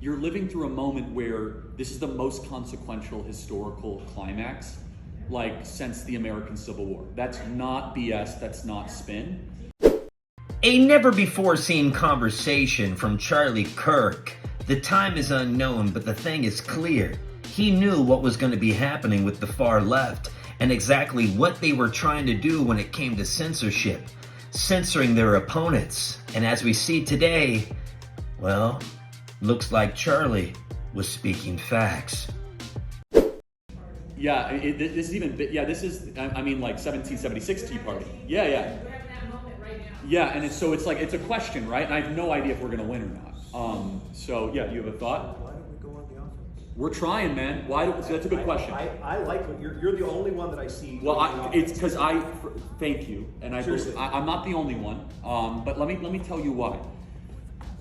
you're living through a moment where this is the most consequential historical climax, like, since the American Civil War. That's not BS, that's not spin. A never-before-seen conversation from Charlie Kirk. The time is unknown, but the thing is clear. He knew what was going to be happening with the far left and exactly what they were trying to do when it came to censorship, censoring their opponents. And as we see today, well, looks like Charlie was speaking facts. Yeah, this is even, this is, I mean, like 1776 Tea Party. Yeah. Yeah, and it's like, it's a question, right? And I have no idea if we're going to win or not. So, yeah, you have a thought? Why don't we go on the offense? We're trying, man. So that's a good question. I like what you're the only one that I see. Well, it's because thank you, and I'm not the only one. But let me tell you why.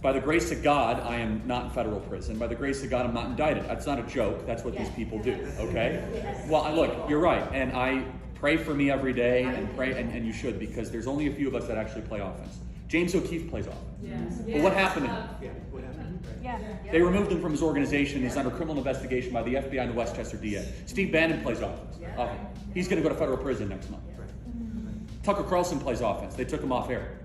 By the grace of God, I am not in federal prison. By the grace of God, I'm not indicted. That's not a joke. That's what these people do. Okay. Well, look, you're right, and I pray for me every day, and pray, and you should, because there's only a few of us that actually play offense. James O'Keefe plays offense. Yes. But what happened to him? What happened? Yeah. They removed him from his organization. He's under criminal investigation by the FBI and the Westchester DA. Steve Bannon plays offense. He's going to go to federal prison next month. Tucker Carlson plays offense. They took him off air.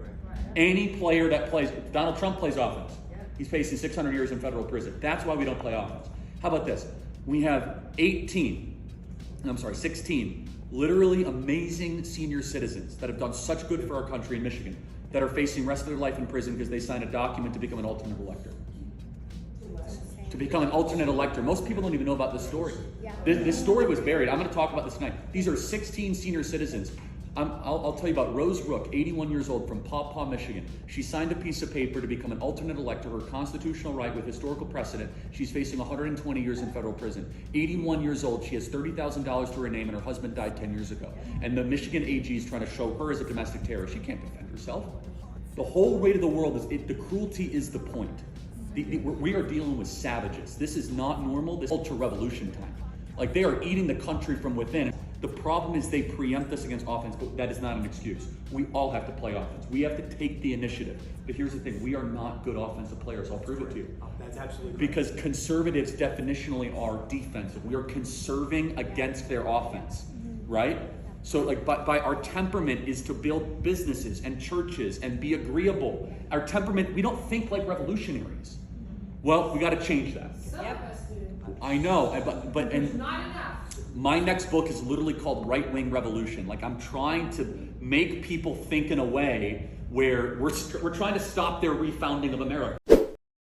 Any player that plays, Donald Trump plays offense. He's facing 600 years in federal prison. That's why we don't play offense. How about this? We have 16 literally amazing senior citizens that have done such good for our country in Michigan that are facing the rest of their life in prison because they signed a document to become an alternate elector. To become an alternate elector. Most people don't even know about this story. This story was buried. I'm going to talk about this tonight. These are 16 senior citizens. I'll tell you about Rose Rook, 81 years old, from Paw Paw, Michigan. She signed a piece of paper to become an alternate elector, her constitutional right with historical precedent. She's facing 120 years in federal prison. 81 years old, she has $30,000 to her name, and her husband died 10 years ago. And the Michigan AG is trying to show her as a domestic terrorist. She can't defend herself. The whole weight of the world is, the cruelty is the point. We are dealing with savages. This is not normal. This is ultra-revolution time. Like, they are eating the country from within. The problem is they preempt us against offense, but that is not an excuse. We all have to play offense. We have to take the initiative. But here's the thing, we are not good offensive players. I'll prove it to you. That's absolutely because conservatives definitionally are defensive. We are conserving against their offense, right? So like by our temperament is to build businesses and churches and be agreeable. Our temperament, we don't think like revolutionaries. Well, we got to change that. I know, but my next book is literally called Right-Wing Revolution. Like, I'm trying to make people think in a way where we're trying to stop their refounding of America.